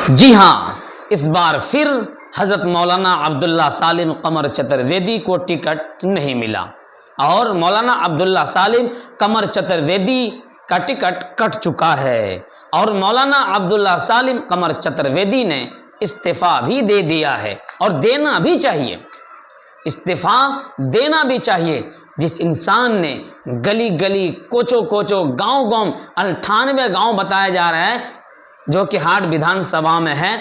جی ہاں، اس بار پھر حضرت مولانا عبداللہ سالم قمر چترویدی کو ٹکٹ نہیں ملا اور مولانا عبداللہ سالم قمر چترویدی کا ٹکٹ کٹ چکا ہے اور مولانا عبداللہ سالم قمر چترویدی نے استعفیٰ بھی دے دیا ہے اور دینا بھی چاہیے، استعفیٰ دینا بھی چاہیے۔ جس انسان نے گلی گلی کوچو کوچو گاؤں گاؤں 98 گاؤں بتایا جا رہا ہے جو کہ ہاٹ ودھان سبھا میں ہے،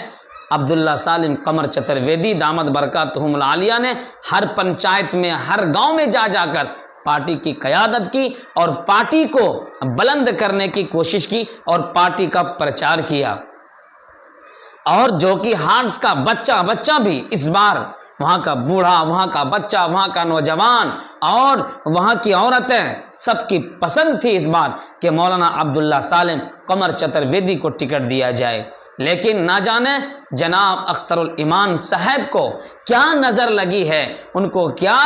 عبداللہ سالم قمر چترویدی دامت برکاتہم العالیہ نے ہر پنچایت میں ہر گاؤں میں جا جا کر پارٹی کی قیادت کی اور پارٹی کو بلند کرنے کی کوشش کی اور پارٹی کا پرچار کیا، اور جو کہ ہاٹ کا بچہ بھی اس بار وہاں کا بوڑھا، وہاں کا بچہ، وہاں کا نوجوان اور وہاں کی عورتیں سب کی پسند تھی اس بار کہ مولانا عبداللہ سالم قمر چترویدی کو ٹکٹ دیا جائے، لیکن نہ جانے جناب اختر الایمان صاحب کو کیا نظر لگی ہے، ان کو کیا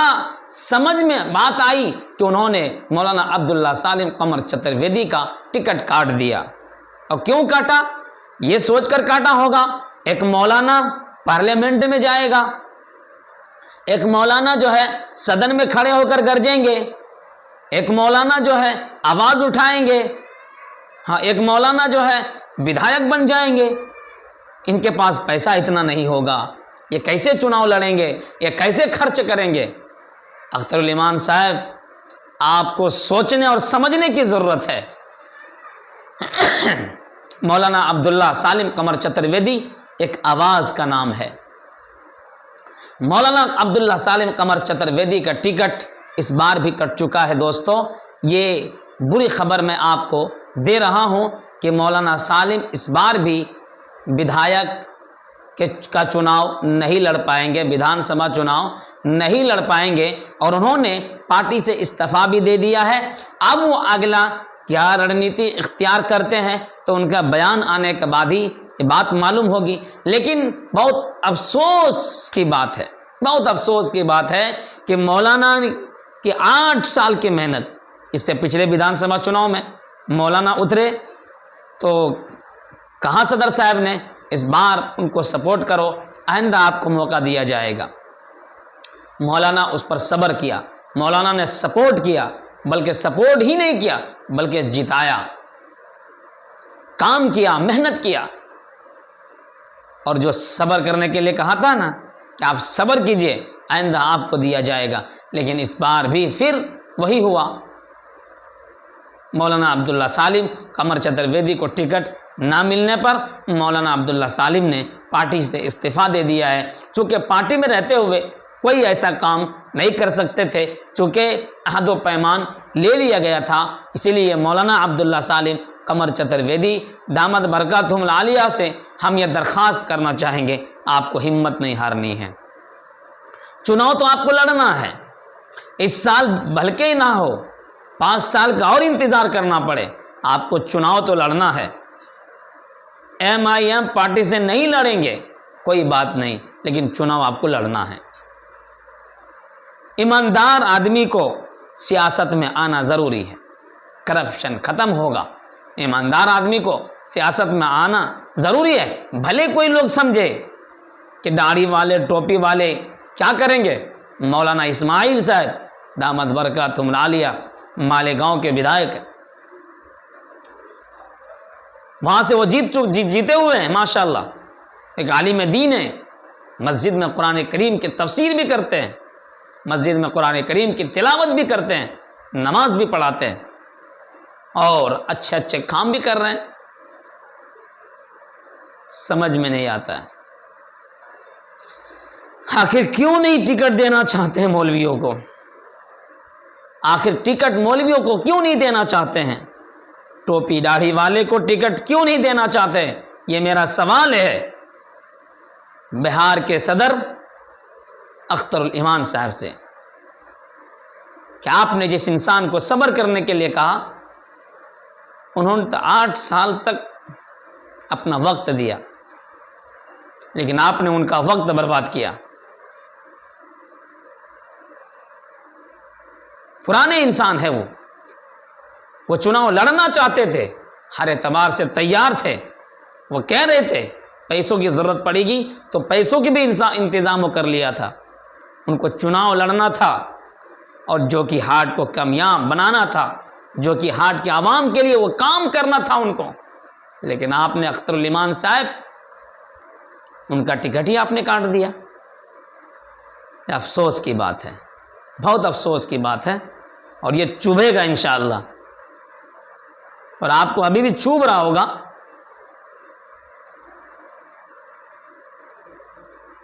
سمجھ میں بات آئی کہ انہوں نے مولانا عبداللہ سالم قمر چترویدی کا ٹکٹ کاٹ دیا۔ اور کیوں کاٹا؟ یہ سوچ کر کاٹا ہوگا ایک مولانا پارلیمنٹ میں جائے گا، ایک مولانا جو ہے صدن میں کھڑے ہو کر گرجیں گے، ایک مولانا جو ہے آواز اٹھائیں گے، ہاں ایک مولانا جو ہے ودھایک بن جائیں گے۔ ان کے پاس پیسہ اتنا نہیں ہوگا، یہ کیسے چناؤ لڑیں گے، یہ کیسے خرچ کریں گے؟ اختر الایمان صاحب، آپ کو سوچنے اور سمجھنے کی ضرورت ہے۔ مولانا عبداللہ سالم قمر چترویدی ایک آواز کا نام ہے۔ مولانا عبداللہ سالم قمر چترویدی کا ٹکٹ اس بار بھی کٹ چکا ہے۔ دوستو، یہ بری خبر میں آپ کو دے رہا ہوں کہ مولانا سالم اس بار بھی ودھایک کا چناؤ نہیں لڑ پائیں گے، ودھان سبھا چناؤ نہیں لڑ پائیں گے، اور انہوں نے پارٹی سے استعفیٰ بھی دے دیا ہے۔ اب وہ اگلا کیا رڑنیتی اختیار کرتے ہیں تو ان کا بیان آنے کے بعد ہی یہ بات معلوم ہوگی، لیکن بہت افسوس کی بات ہے، بہت افسوس کی بات ہے کہ مولانا کی 8 سال کی محنت، اس سے پچھلے ودھان سبھا چناؤ میں مولانا اترے تو کہا صدر صاحب نے اس بار ان کو سپورٹ کرو، آئندہ آپ کو موقع دیا جائے گا۔ مولانا اس پر صبر کیا، مولانا نے سپورٹ کیا، بلکہ سپورٹ ہی نہیں کیا بلکہ جتایا، کام کیا، محنت کیا، اور جو صبر کرنے کے لیے کہا تھا نا کہ آپ صبر کیجئے آئندہ آپ کو دیا جائے گا، لیکن اس بار بھی پھر وہی ہوا۔ مولانا عبداللہ سالم قمر چترویدی کو ٹکٹ نہ ملنے پر مولانا عبداللہ سالم نے پارٹی سے استعفیٰ دے دیا ہے۔ چونکہ پارٹی میں رہتے ہوئے کوئی ایسا کام نہیں کر سکتے تھے، چونکہ عہد و پیمان لے لیا گیا تھا، اسی لیے مولانا عبداللہ سالم قمر چترویدی دامت برکاتہم العالیہ سے ہم یہ درخواست کرنا چاہیں گے، آپ کو ہمت نہیں ہارنی ہے، چناؤ تو آپ کو لڑنا ہے، اس سال بھلکے ہی نہ ہو، 5 سال کا اور انتظار کرنا پڑے، آپ کو چناؤ تو لڑنا ہے۔ MIM پارٹی سے نہیں لڑیں گے کوئی بات نہیں، لیکن چناؤ آپ کو لڑنا ہے۔ ایماندار آدمی کو سیاست میں آنا ضروری ہے، کرپشن ختم ہوگا، ایماندار آدمی کو سیاست میں آنا ضروری ہے۔ بھلے کوئی لوگ سمجھے کہ داڑھی والے ٹوپی والے کیا کریں گے، مولانا اسماعیل صاحب دامت برکاتہم العالیہ مالیگاؤں کے ودھایک ہیں، وہاں سے وہ جیتے ہوئے ہیں ماشاءاللہ، ایک عالم دین ہے، مسجد میں قرآن کریم کی تفسیر بھی کرتے ہیں، مسجد میں قرآن کریم کی تلاوت بھی کرتے ہیں، نماز بھی پڑھاتے ہیں اور اچھے اچھے کام بھی کر رہے ہیں۔ سمجھ میں نہیں آتا ہے آخر کیوں نہیں ٹکٹ دینا چاہتے ہیں مولویوں کو، آخر ٹکٹ مولویوں کو کیوں نہیں دینا چاہتے ہیں، ٹوپی داڑھی والے کو ٹکٹ کیوں نہیں دینا چاہتے، یہ میرا سوال ہے بہار کے صدر اختر الایمان صاحب سے کہ آپ نے جس انسان کو صبر کرنے کے لیے کہا، انہوں نے 8 سال تک اپنا وقت دیا، لیکن آپ نے ان کا وقت برباد کیا۔ پرانے انسان ہے وہ چناؤ لڑنا چاہتے تھے، ہر اعتبار سے تیار تھے، وہ کہہ رہے تھے پیسوں کی ضرورت پڑے گی تو پیسوں کی بھی انتظام وہ کر لیا تھا. ان کو چناؤ لڑنا تھا اور جو کہ ہاٹ کو کامیاب بنانا تھا, جو کہ ہاٹ کے عوام کے لیے وہ کام کرنا تھا ان کو. لیکن آپ نے اختر الایمان صاحب, ان کا ٹکٹ ہی آپ نے کاٹ دیا. افسوس کی بات ہے, بہت افسوس کی بات ہے, اور یہ چبھے گا انشاءاللہ, اور آپ کو ابھی بھی چوب رہا ہوگا.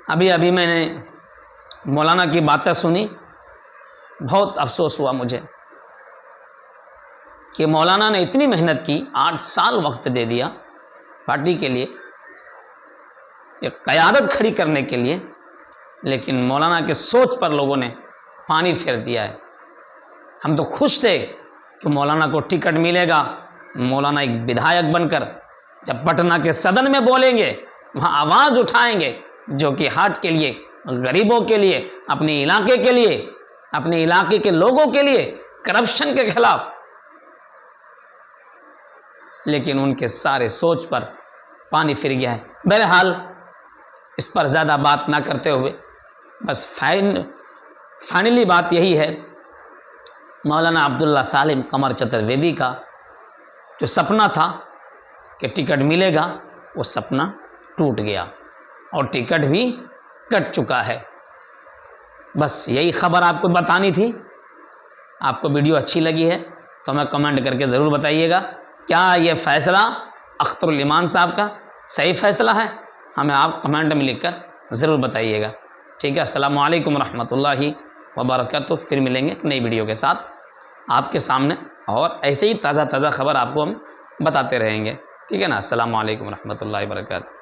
ابھی میں نے مولانا کی باتیں سنی, بہت افسوس ہوا مجھے کہ مولانا نے اتنی محنت کی, 8 سال وقت دے دیا پارٹی کے لیے, ایک قیادت کھڑی کرنے کے لیے, لیکن مولانا کے سوچ پر لوگوں نے پانی پھیر دیا ہے. ہم تو خوش تھے کہ مولانا کو ٹکٹ ملے گا, مولانا ایک بدھایک بن کر جب پٹنہ کے صدن میں بولیں گے, وہاں آواز اٹھائیں گے, جو کہ ہاٹ کے لیے, غریبوں کے لیے, اپنے علاقے کے لیے, اپنے علاقے کے لوگوں کے لیے, کرپشن کے خلاف. لیکن ان کے سارے سوچ پر پانی پھر گیا ہے. بہرحال اس پر زیادہ بات نہ کرتے ہوئے بس فائنلی بات یہی ہے, مولانا عبداللہ سالم قمر چترویدی کا جو سپنا تھا کہ ٹکٹ ملے گا, وہ سپنا ٹوٹ گیا اور ٹکٹ بھی کٹ چکا ہے. بس یہی خبر آپ کو بتانی تھی. آپ کو ویڈیو اچھی لگی ہے تو ہمیں کمنٹ کر کے ضرور بتائیے گا, کیا یہ فیصلہ اختر الایمان صاحب کا صحیح فیصلہ ہے؟ ہمیں آپ کمنٹ میں لکھ کر ضرور بتائیے گا. ٹھیک ہے, السلام علیکم ورحمۃ اللہ وبرکاتہ. پھر ملیں گے ایک نئی ویڈیو کے ساتھ آپ کے سامنے, اور ایسے ہی تازہ خبر آپ کو ہم بتاتے رہیں گے. ٹھیک ہے نا, السلام علیکم ورحمۃ اللہ وبرکاتہ.